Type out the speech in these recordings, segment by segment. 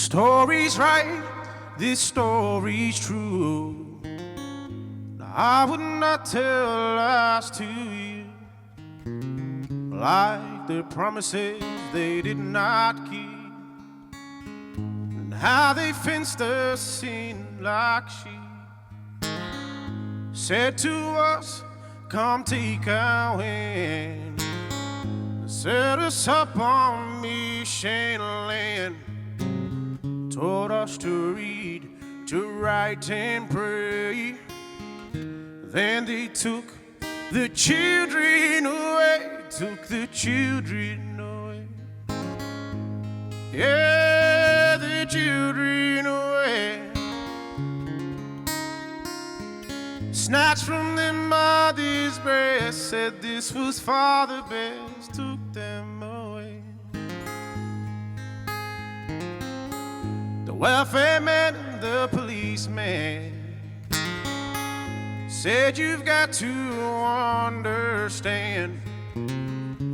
story's right, this story's true. I would not tell lies to you, like the promises they did not keep, and how they fenced us in like sheep. Said to us, come take our hand, set us up on mission land. Taught us to read, to write and pray. Then they took the children away, took the children away. Yeah, the children away. Snatched from their mother's breast, said this was for the best, took them away. The welfare man and the policeman said you've got to understand,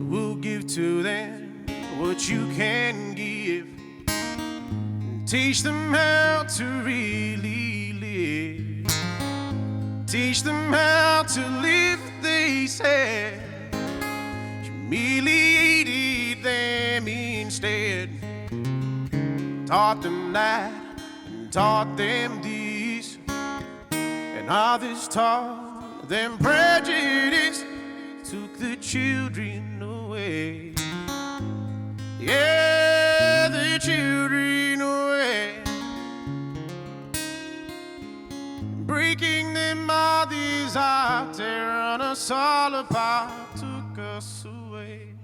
we'll give to them what you can give, and teach them how to really live. Teach them how to live, they said. Humiliated them instead. Taught them that and taught them this, and others taught them prejudice. Took the children away. Yeah, the children away. Breaking their mothers' heart, tearing us all apart, took us away.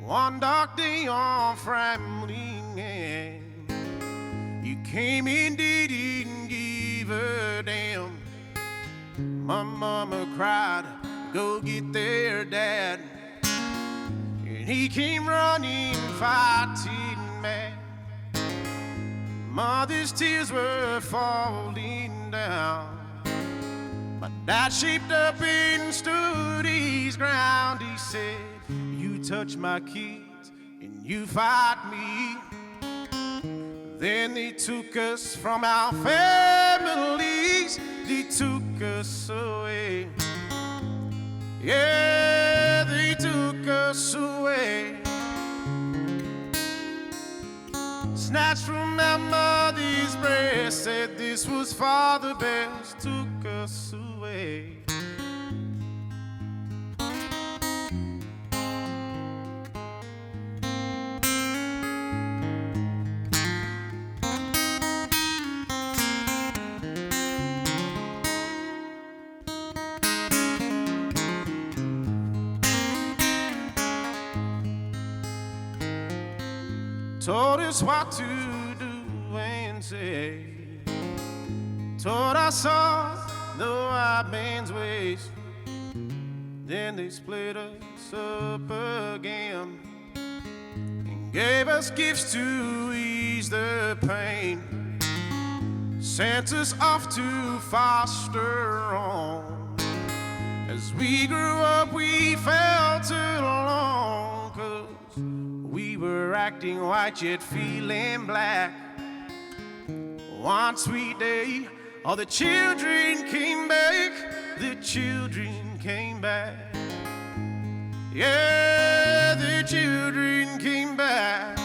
One dark day on Framingham, you came in, didn't give a damn. My mama cried, go get their dad, and he came running, fighting mad. Mother's tears were falling down. My dad shaped up and stood his ground. He said, you touch my kids and you fight me. Then they took us from our families. They took us away. Yeah, they took us away. Snatched from our mother's breast, said this was for the best, took us away. Told us what to do and say. Told us all the white man's ways. Then they split us up again and gave us gifts to ease the pain. Sent us off to foster home. As we grew up, we felt alone, 'cause we were acting white yet feeling black. One sweet day, all the children came back. The children came back. Yeah, the children came back.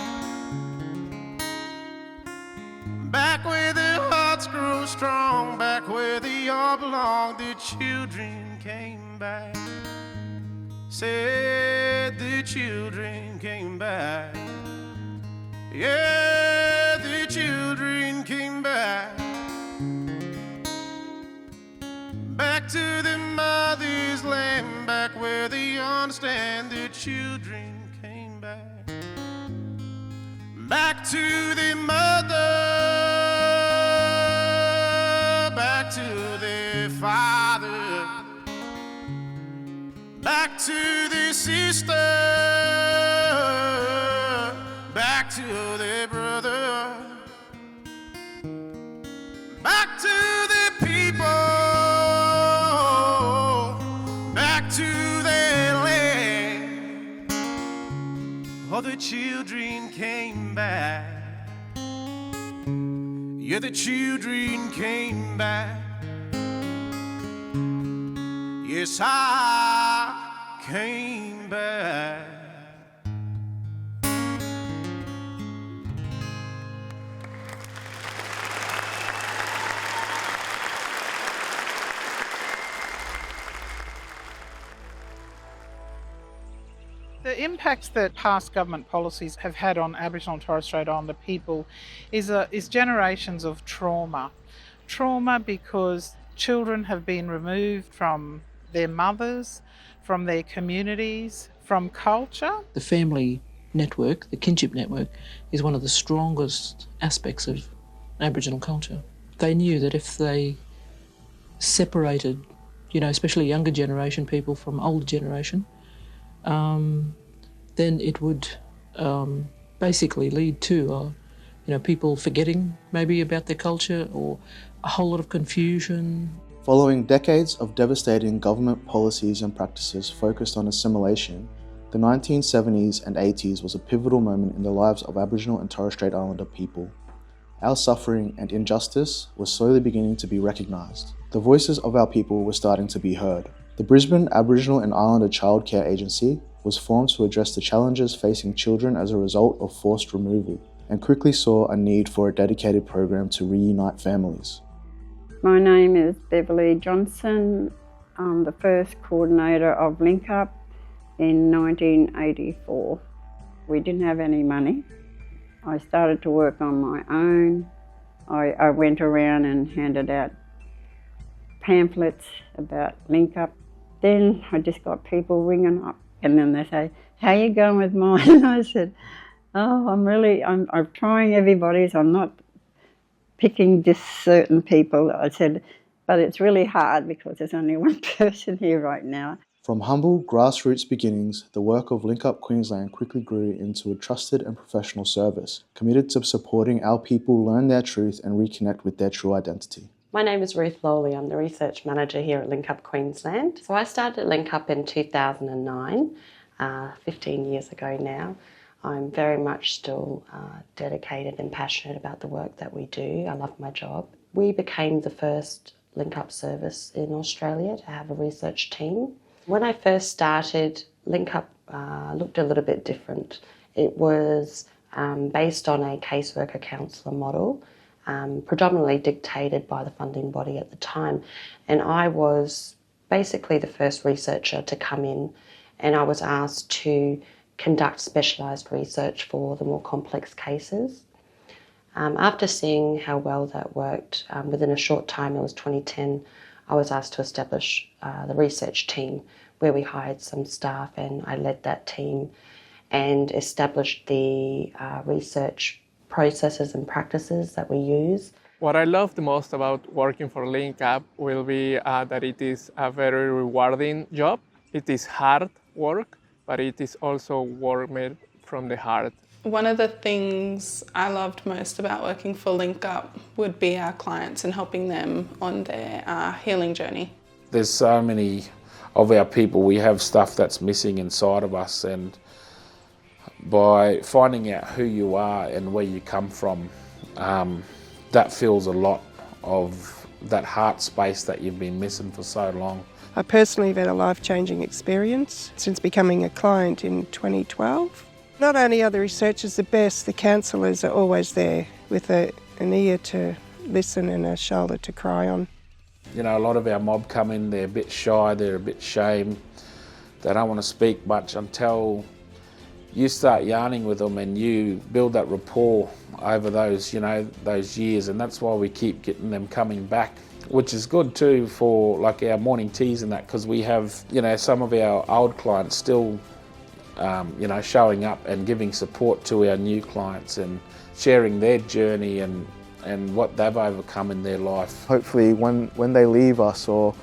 Back where their hearts grow strong, back where they all belong. The children came back. Said the children came back. Yeah, the children came back. Back to the mother's land, back where they understand. The children came back. Back to the mother, back to their father, back to the sister, back to their brother, back to the people, back to their land. all the children came back. Yeah, the children came back. Yes, I came back. The impacts that past government policies have had on Aboriginal and Torres Strait Islander people is generations of trauma. Trauma because children have been removed from their mothers, from their communities, from culture. The family network, the kinship network, is one of the strongest aspects of Aboriginal culture. They knew that if they separated, especially younger generation people from older generation, then it would basically lead to, people forgetting maybe about their culture or a whole lot of confusion. Following decades of devastating government policies and practices focused on assimilation, the 1970s and 80s was a pivotal moment in the lives of Aboriginal and Torres Strait Islander people. Our suffering and injustice was slowly beginning to be recognised. The voices of our people were starting to be heard. The Brisbane Aboriginal and Islander Childcare Agency was formed to address the challenges facing children as a result of forced removal, and quickly saw a need for a dedicated program to reunite families. My name is Beverly Johnson. I'm the first coordinator of Link Up in 1984. We didn't have any money. I started to work on my own. I went around and handed out pamphlets about Link Up. Then I just got people ringing up, and then they say, "How you going with mine?" And I said, "Oh, I'm trying everybody's. I'm not picking just certain people." I said, "But it's really hard because there's only one person here right now." From humble grassroots beginnings, the work of Link Up Queensland quickly grew into a trusted and professional service, committed to supporting our people learn their truth and reconnect with their true identity. My name is Ruth Lawley. I'm the Research Manager here at Link Up Queensland. So I started at Link Up in 2009, 15 years ago now. I'm very much still dedicated and passionate about the work that we do. I love my job. We became the first Link Up service in Australia to have a research team. When I first started, Link Up looked a little bit different. It was based on a caseworker counsellor model, predominantly dictated by the funding body at the time. And I was basically the first researcher to come in, and I was asked to conduct specialised research for the more complex cases. After seeing how well that worked, within a short time, it was 2010, I was asked to establish the research team, where we hired some staff, and I led that team and established the research processes and practices that we use. What I love the most about working for Link Up will be that it is a very rewarding job. It is hard work, but it is also work made from the heart. One of the things I loved most about working for Link Up would be our clients and helping them on their healing journey. There's so many of our people, we have stuff that's missing inside of us, and by finding out who you are and where you come from, that fills a lot of that heart space that you've been missing for so long. I personally have had a life-changing experience since becoming a client in 2012. Not only are the researchers the best, the counsellors are always there with an ear to listen and a shoulder to cry on. A lot of our mob come in, they're a bit shy, they're a bit shamed. They don't want to speak much until you start yarning with them and you build that rapport over those years, and that's why we keep getting them coming back, which is good too for like our morning teas and that, because we have, some of our old clients still showing up and giving support to our new clients and sharing their journey and what they've overcome in their life. Hopefully when they leave us, or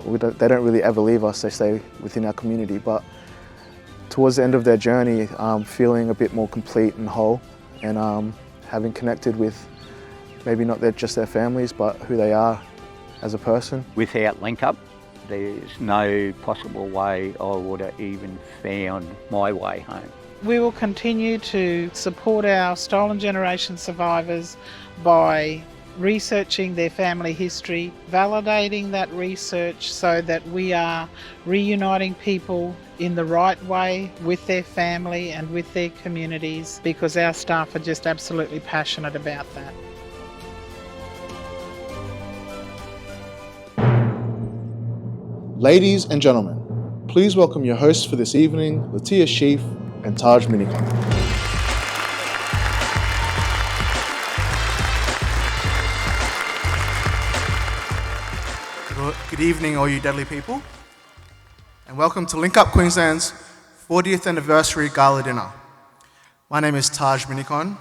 they don't really ever leave us, they stay within our community, but towards the end of their journey, feeling a bit more complete and whole, and having connected with maybe not just their families, but who they are as a person. Without Link Up, there's no possible way I would have even found my way home. We will continue to support our stolen generation survivors by researching their family history, validating that research so that we are reuniting people in the right way with their family and with their communities, because our staff are just absolutely passionate about that. Ladies and gentlemen, please welcome your hosts for this evening, Latia Sheaf and Taj Minikon. Good evening, all you deadly people, and welcome to Link Up Queensland's 40th anniversary gala dinner. My name is Taj Minikon.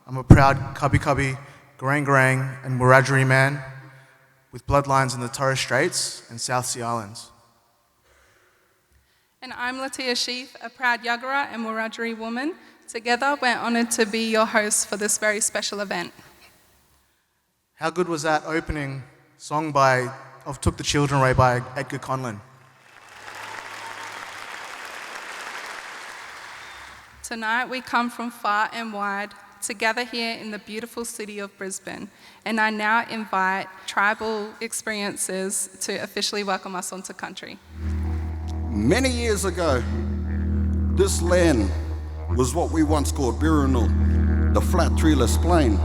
I'm a proud Cubby Cubby, Garang Garang and Wiradjuri man with bloodlines in the Torres Straits and South Sea Islands. And I'm Latia Sheaf, a proud Yagara and Wiradjuri woman. Together, we're honoured to be your hosts for this very special event. How good was that opening song of Took the Children Away by Edgar Conlon? Tonight we come from far and wide to gather here in the beautiful city of Brisbane, and I now invite Tribal Experiences to officially welcome us onto country. Many years ago, this land was what we once called Birunul, the flat treeless plain.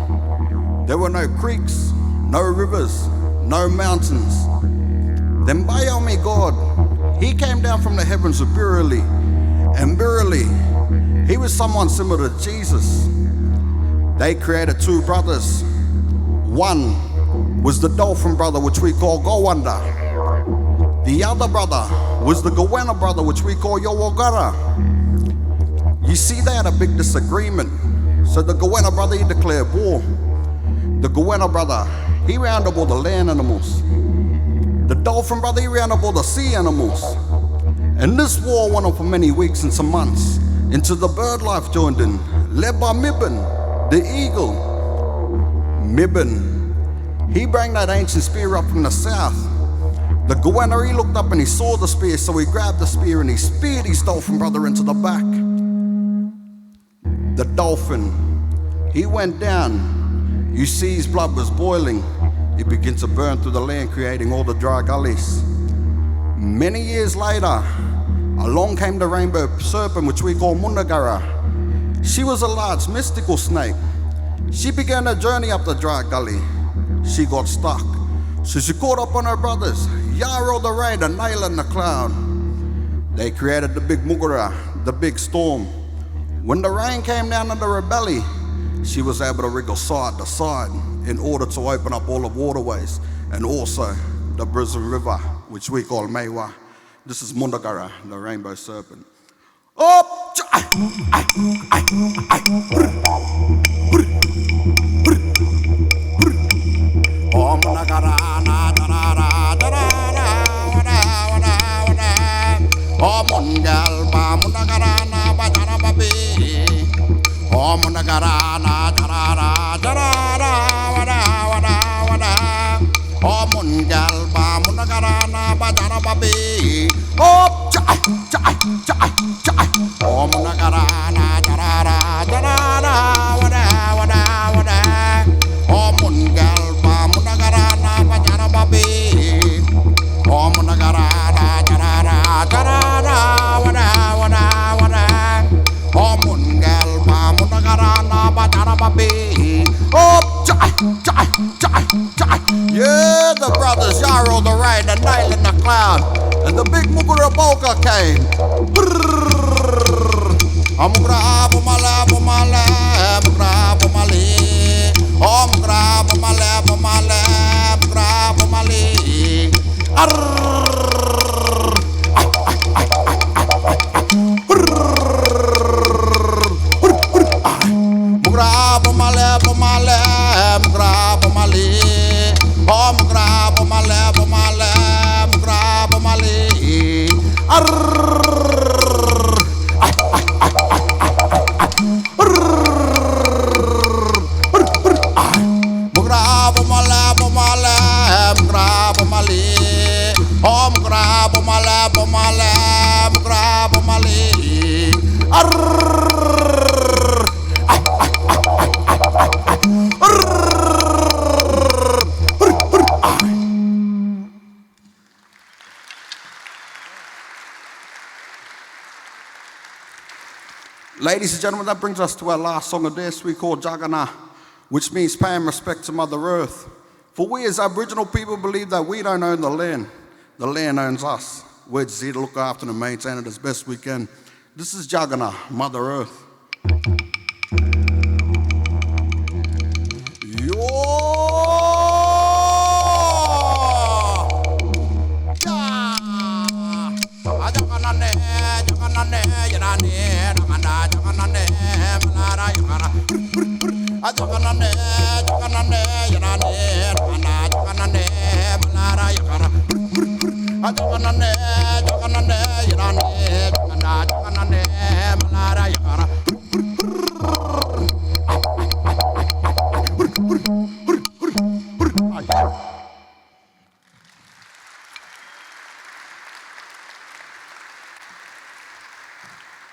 There were no creeks, no rivers, no mountains. Then Bayomi God, he came down from the heavens of Biruli, and Biruli, he was someone similar to Jesus. They created two brothers. One was the dolphin brother, which we call Gowanda. The other brother was the Gowenna brother, which we call Yowogara. You see, they had a big disagreement. So the Gowenna brother, he declared war. The Gowenna brother, he rounded up all the land animals. The dolphin brother, he rounded up all the sea animals. And this war went on for many weeks and some months, until the bird life joined in, led by Mibin, the eagle. Mibin, he brought that ancient spear up from the south. The Gowenna, he looked up and he saw the spear, so he grabbed the spear and he speared his dolphin brother into the back. The dolphin, he went down. You see his blood was boiling. It began to burn through the land, creating all the dry gullies. Many years later, along came the rainbow serpent, which we call Mundagara. She was a large mystical snake. She began her journey up the dry gully. She got stuck, so she caught up on her brothers, Yarrow the rain, the nail and the cloud. They created the big Mugara, the big storm. When the rain came down into her belly, she was able to wriggle side to side in order to open up all the waterways and also the Brisbane River, which we call Maiwa. This is Mundagara, the rainbow serpent. Oh, yeah, the brothers Yarrow the rain, the nail in the cloud, and the big Mugura Boga came. Amugra Bumala Bumala, Mugra Bumali, Omgra Bumala Bumala, Mugra Bumali. Mugra Bumala Bumala, Mugra Bumali. Mugra Bumala Bumala, Mugra Bumali. Mugra Bumala Bumala, Mugra Bumali. Mugra Bumala Bumala, Mugra Bumali. Ladies and gentlemen, that brings us to our last song of this we call Jagana, which means paying respect to Mother Earth. For we as Aboriginal people believe that we don't own the land owns us. We're just here to look after and maintain it as best we can. This is Jagana, Mother Earth.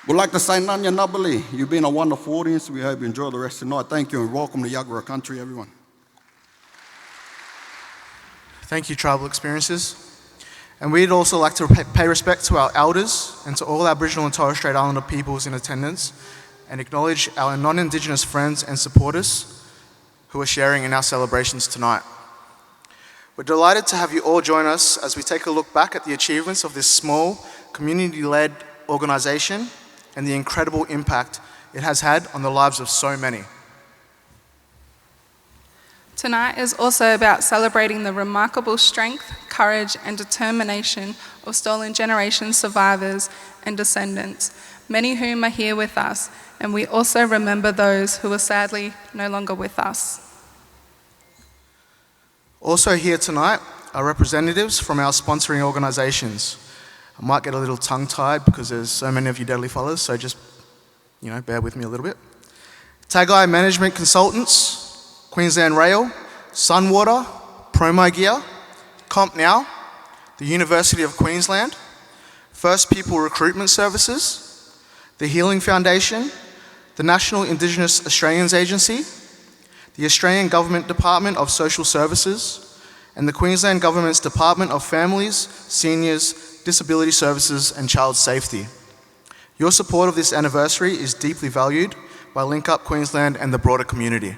We'd like to say Nanya Nubali. You've been a wonderful audience. We hope you enjoy the rest of the night. Thank you and welcome to Yagara country, everyone. Thank you, Tribal Experiences. And we'd also like to pay respect to our elders and to all Aboriginal and Torres Strait Islander peoples in attendance and acknowledge our non-Indigenous friends and supporters who are sharing in our celebrations tonight. We're delighted to have you all join us as we take a look back at the achievements of this small, community-led organisation and the incredible impact it has had on the lives of so many. Tonight is also about celebrating the remarkable strength, courage and determination of Stolen Generation survivors and descendants, many whom are here with us, and we also remember those who are sadly no longer with us. Also here tonight are representatives from our sponsoring organisations. I might get a little tongue-tied because there's so many of you deadly followers, so just, bear with me a little bit. Tagai Management Consultants, Queensland Rail, Sunwater, Promo Gear, Comp Now, the University of Queensland, First People Recruitment Services, the Healing Foundation, the National Indigenous Australians Agency, the Australian Government Department of Social Services, and the Queensland Government's Department of Families, Seniors, Disability Services and Child Safety. Your support of this anniversary is deeply valued by Link Up Queensland and the broader community.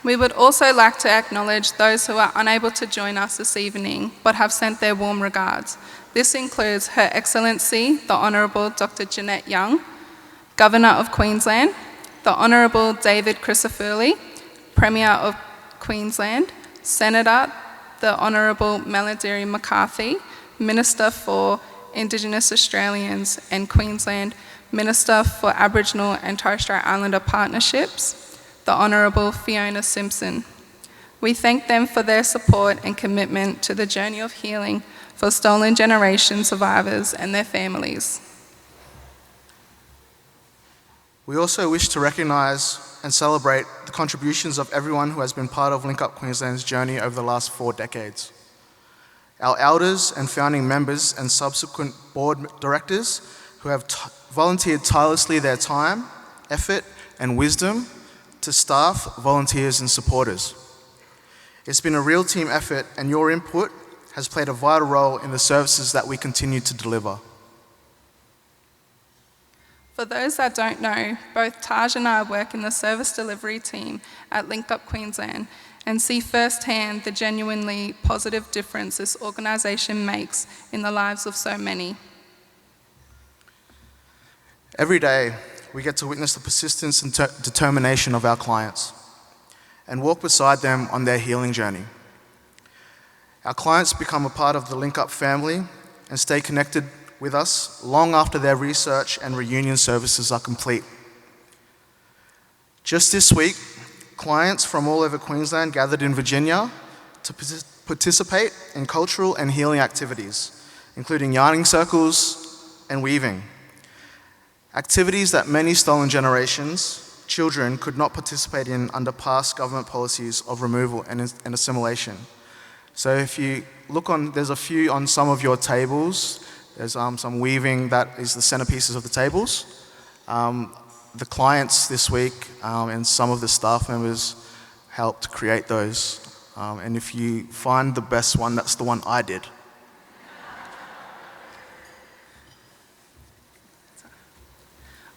We would also like to acknowledge those who are unable to join us this evening but have sent their warm regards. This includes Her Excellency, the Honourable Dr. Jeanette Young, Governor of Queensland, the Honourable David Crisafulli, Premier of Queensland, Senator the Honourable Melodiri McCarthy, Minister for Indigenous Australians and Queensland, Minister for Aboriginal and Torres Strait Islander Partnerships, the Honourable Fiona Simpson. We thank them for their support and commitment to the journey of healing for Stolen Generation survivors and their families. We also wish to recognise and celebrate the contributions of everyone who has been part of Link Up Queensland's journey over the last 4 decades. Our elders and founding members and subsequent board directors who have volunteered tirelessly their time, effort and wisdom to staff, volunteers and supporters. It's been a real team effort and your input has played a vital role in the services that we continue to deliver. For those that don't know, both Taj and I work in the service delivery team at Link Up Queensland and see firsthand the genuinely positive difference this organisation makes in the lives of so many. Every day, we get to witness the persistence and determination of our clients and walk beside them on their healing journey. Our clients become a part of the Link Up family and stay connected with us long after their research and reunion services are complete. Just this week, clients from all over Queensland gathered in Virginia to participate in cultural and healing activities, including yarning circles and weaving. Activities that many Stolen Generations children could not participate in under past government policies of removal and assimilation. So if you look on, there's a few on some of your tables. There's some weaving that is the centerpieces of the tables. The clients this week and some of the staff members helped create those. And if you find the best one, that's the one I did.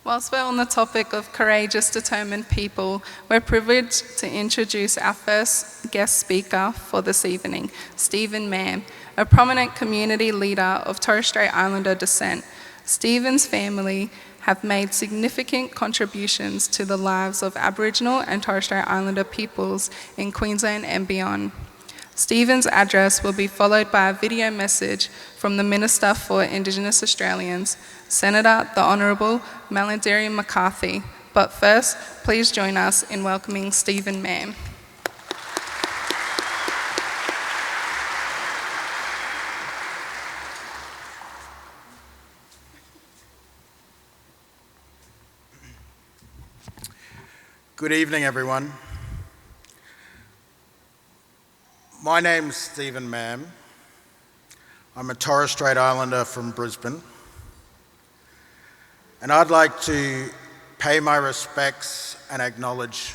Whilst we're on the topic of courageous, determined people, we're privileged to introduce our first guest speaker for this evening, Stephen Mam, a prominent community leader of Torres Strait Islander descent. Stephen's family have made significant contributions to the lives of Aboriginal and Torres Strait Islander peoples in Queensland and beyond. Stephen's address will be followed by a video message from the Minister for Indigenous Australians, Senator the Honourable Malarndirri McCarthy. But first, please join us in welcoming Stephen Mam. Good evening, everyone. My name's Stephen Mam. I'm a Torres Strait Islander from Brisbane. And I'd like to pay my respects and acknowledge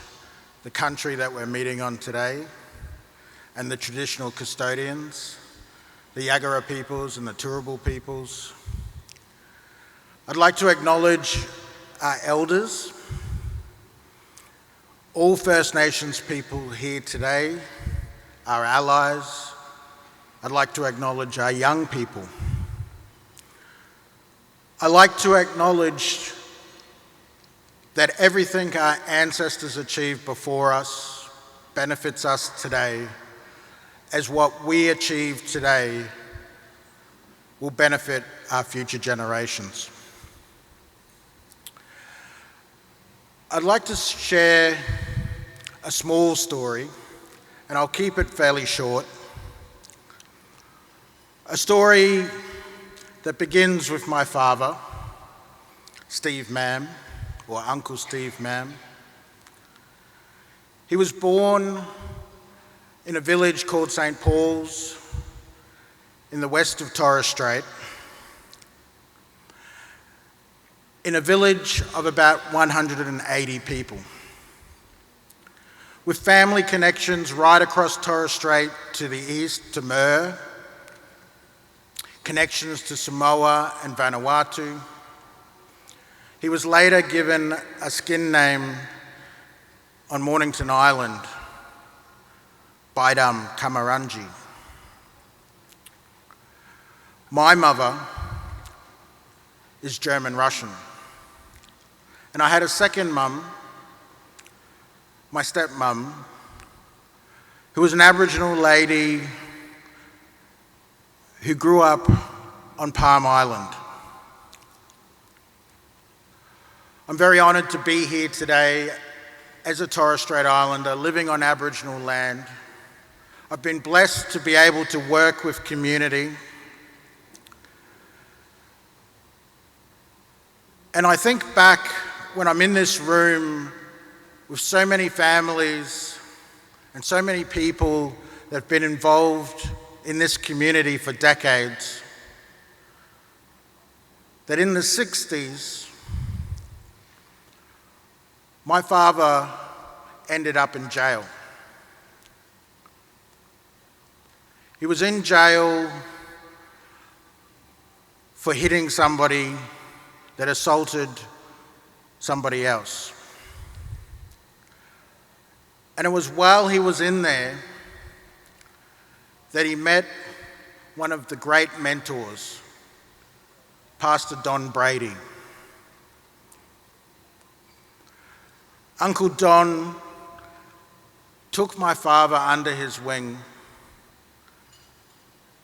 the country that we're meeting on today and the traditional custodians, the Yagara peoples and the Turrbal peoples. I'd like to acknowledge our elders, all First Nations people here today, our allies. I'd like to acknowledge our young people. I'd like to acknowledge that everything our ancestors achieved before us benefits us today, as what we achieve today will benefit our future generations. I'd like to share a small story, and I'll keep it fairly short. A story that begins with my father, Steve Mam, or Uncle Steve Mam. He was born in a village called St. Paul's in the west of Torres Strait, in a village of about 180 people, with family connections right across Torres Strait to the east to Mer, connections to Samoa and Vanuatu. He was later given a skin name on Mornington Island, Baidam Kamarangi. My mother is German-Russian, and I had a second mum, my stepmum, who was an Aboriginal lady who grew up on Palm Island. I'm very honoured to be here today as a Torres Strait Islander living on Aboriginal land. I've been blessed to be able to work with community. And I think back when I'm in this room with so many families and so many people that have been involved in this community for decades, that in the 60s, my father ended up in jail. He was in jail for hitting somebody that assaulted somebody else. And it was while he was in there that he met one of the great mentors, Pastor Don Brady. Uncle Don took my father under his wing,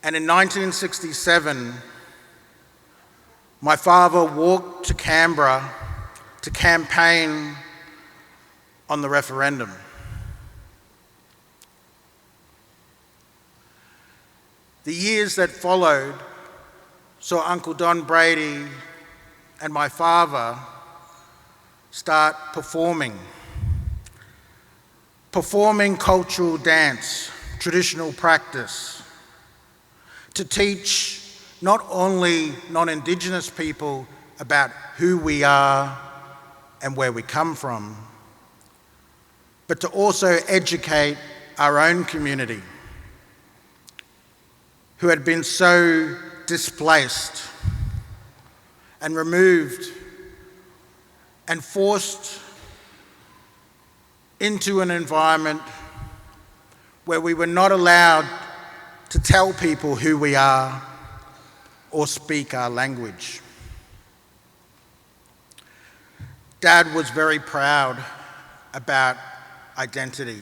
and in 1967, my father walked to Canberra to campaign on the referendum. The years that followed saw Uncle Don Brady and my father start performing cultural dance, traditional practice, to teach not only non-Indigenous people about who we are and where we come from, but to also educate our own community who had been so displaced and removed and forced into an environment where we were not allowed to tell people who we are or speak our language. Dad was very proud about identity,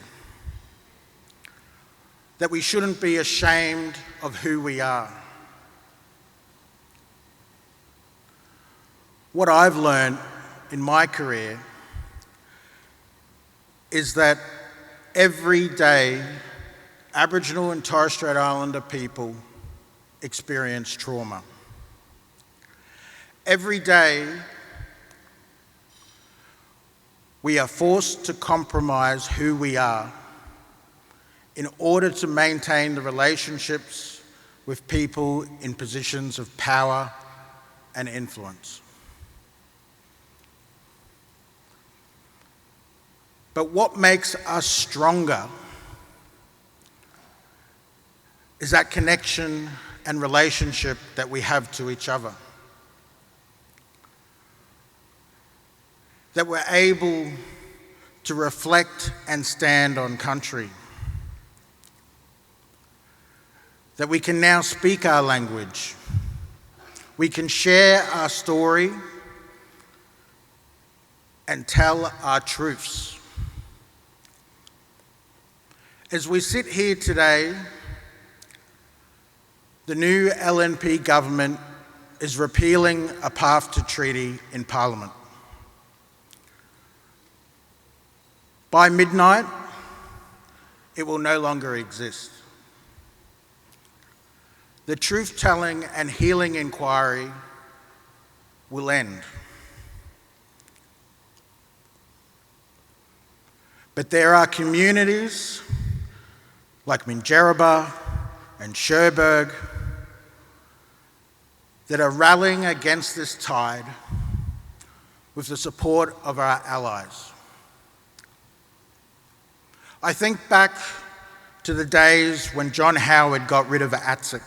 that we shouldn't be ashamed of who we are. What I've learned in my career is that every day Aboriginal and Torres Strait Islander people experience trauma. Every day we are forced to compromise who we are in order to maintain the relationships with people in positions of power and influence. But what makes us stronger is that connection and relationship that we have to each other. That we're able to reflect and stand on country. That we can now speak our language. We can share our story and tell our truths. As we sit here today, the new LNP government is repealing a path to treaty in Parliament. By midnight, it will no longer exist. The truth-telling and healing inquiry will end. But there are communities like Minjerribah and Cherbourg that are rallying against this tide with the support of our allies. I think back to the days when John Howard got rid of ATSIC.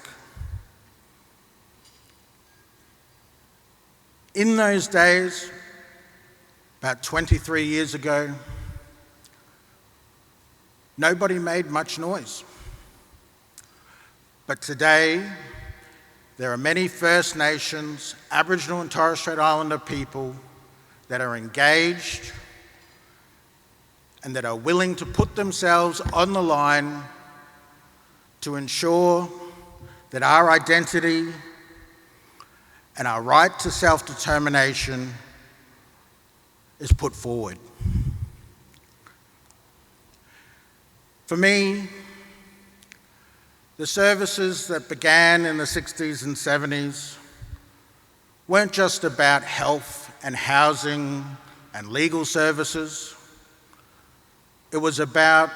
In those days, about 23 years ago, nobody made much noise. But today, there are many First Nations, Aboriginal and Torres Strait Islander people that are engaged and that are willing to put themselves on the line to ensure that our identity and our right to self-determination is put forward. For me, the services that began in the 60s and 70s weren't just about health and housing and legal services. It was about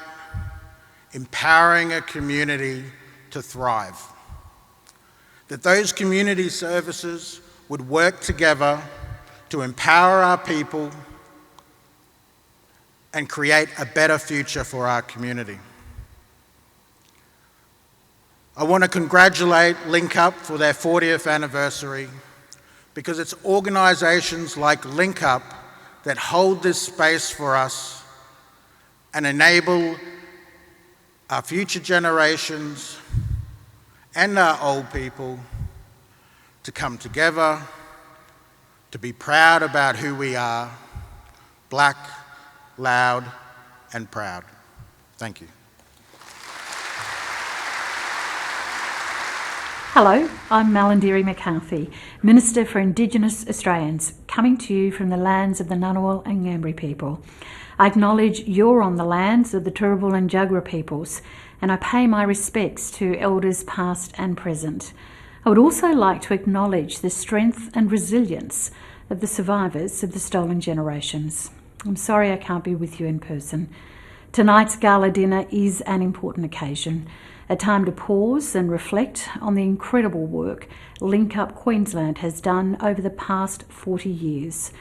empowering a community to thrive. That those community services would work together to empower our people and create a better future for our community. I want to congratulate Link Up for their 40th anniversary, because it's organisations like Link Up that hold this space for us and enable our future generations and our old people to come together, to be proud about who we are, black, loud and proud. Thank you. Hello, I'm Malandiri McCarthy, Minister for Indigenous Australians, coming to you from the lands of the Ngunnawal and Ngambri people. I acknowledge you're on the lands of the Turrbal and Jugra peoples, and I pay my respects to elders past and present. I would also like to acknowledge the strength and resilience of the survivors of the stolen generations. I'm sorry I can't be with you in person. Tonight's gala dinner is an important occasion, a time to pause and reflect on the incredible work Link Up Queensland has done over the past 40 years.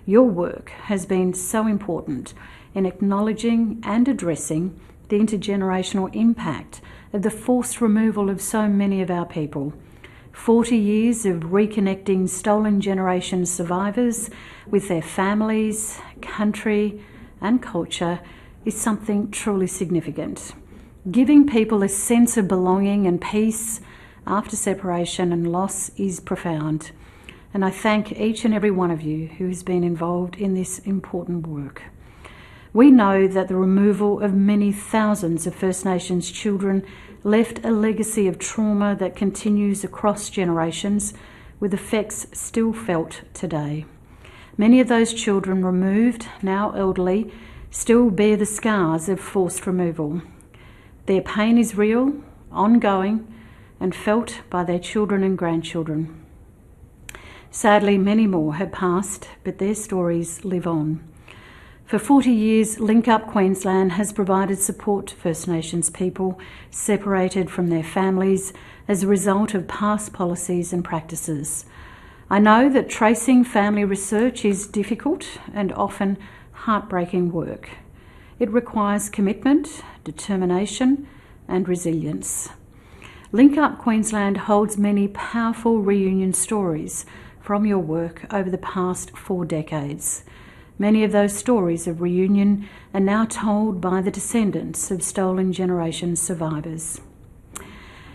Your work has been so important in acknowledging and addressing the intergenerational impact of the forced removal of so many of our people. 40 years of reconnecting stolen generation survivors with their families, country and culture is something truly significant. Giving people a sense of belonging and peace after separation and loss is profound. And I thank each and every one of you who has been involved in this important work. We know that the removal of many thousands of First Nations children left a legacy of trauma that continues across generations, with effects still felt today. Many of those children removed, now elderly, still bear the scars of forced removal. Their pain is real, ongoing, and felt by their children and grandchildren. Sadly, many more have passed, but their stories live on. For 40 years, Link Up Queensland has provided support to First Nations people separated from their families as a result of past policies and practices. I know that tracing family research is difficult and often heartbreaking work. It requires commitment, determination, and resilience. Link Up Queensland holds many powerful reunion stories from your work over the past 4 decades. Many of those stories of reunion are now told by the descendants of stolen generation survivors.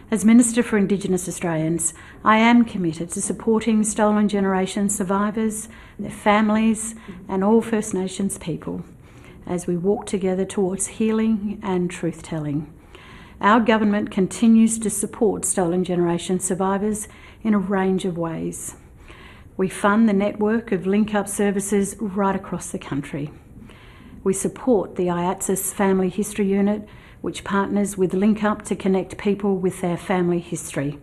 As Minister for Indigenous Australians, I am committed to supporting stolen generation survivors, their families, and all First Nations people as we walk together towards healing and truth-telling. Our government continues to support stolen generation survivors in a range of ways. We fund the network of Link Up services right across the country. We support the IATSIS Family History Unit, which partners with Link Up to connect people with their family history.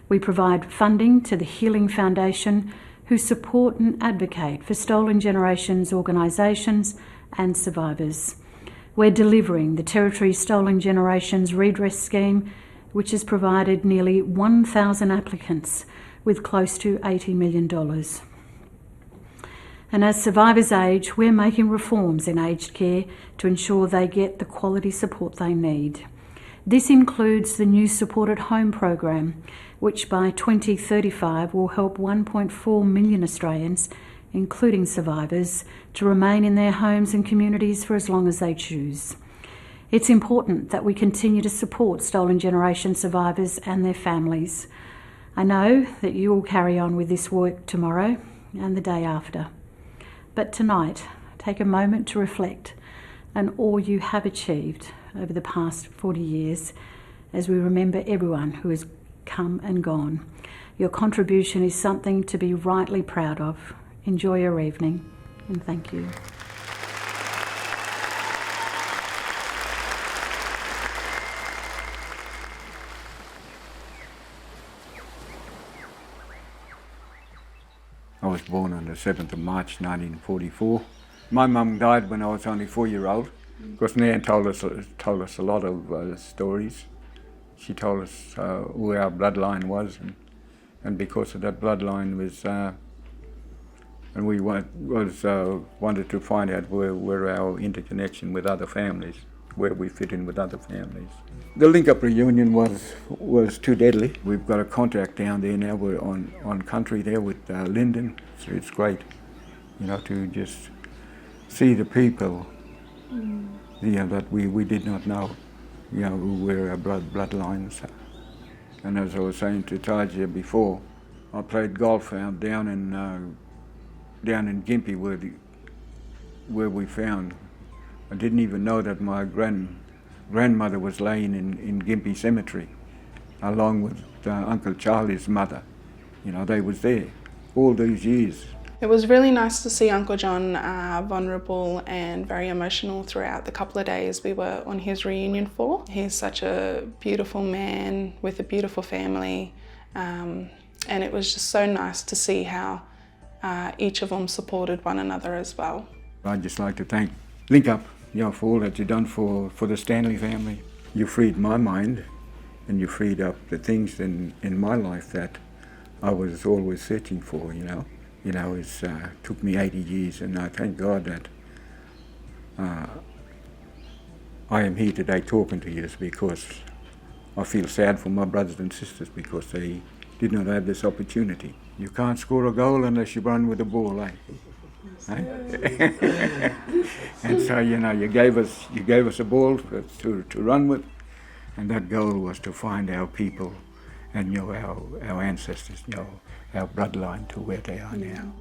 We provide funding to the Healing Foundation, who support and advocate for stolen generations organisations and survivors. We're delivering the Territory Stolen Generations Redress Scheme, which has provided nearly 1,000 applicants with close to $80 million. And as survivors age, we're making reforms in aged care to ensure they get the quality support they need. This includes the new Support at Home program, which by 2035 will help 1.4 million Australians, including survivors, to remain in their homes and communities for as long as they choose. It's important that we continue to support stolen generation survivors and their families. I know that you will carry on with this work tomorrow and the day after. But tonight, take a moment to reflect on all you have achieved over the past 40 years as we remember everyone who has come and gone. Your contribution is something to be rightly proud of. Enjoy your evening, and thank you. I was born on the 7th of March 1944. My mum died when I was only 4-year-old. Of course, Nan told us a lot of stories. She told us who our bloodline was, and because of that bloodline was, and we wanted to find out where our interconnection with other families, where we fit in with other families. The Link Up reunion was too deadly. We've got a contract down there now. We're on country there with Lyndon, so it's great, to just see the people, that we did not know, where our bloodlines are. And as I was saying to Taja before, I played golf out down in Gympie where we found. I didn't even know that my grandmother was laying in Gympie Cemetery, along with Uncle Charlie's mother. They was there all these years. It was really nice to see Uncle John vulnerable and very emotional throughout the couple of days we were on his reunion for. He's such a beautiful man with a beautiful family, and it was just so nice to see how each of them supported one another as well. I'd just like to thank Link Up, for all that you've done for the Stanley family. You freed my mind, and you freed up the things in my life that I was always searching for, It took me 80 years, and I thank God that I am here today talking to you because I feel sad for my brothers and sisters because they did not have this opportunity. You can't score a goal unless you run with the ball, eh? And so, you know, you gave us a ball to run with, and that goal was to find our people and, you know, our ancestors, you know, our bloodline to where they are now.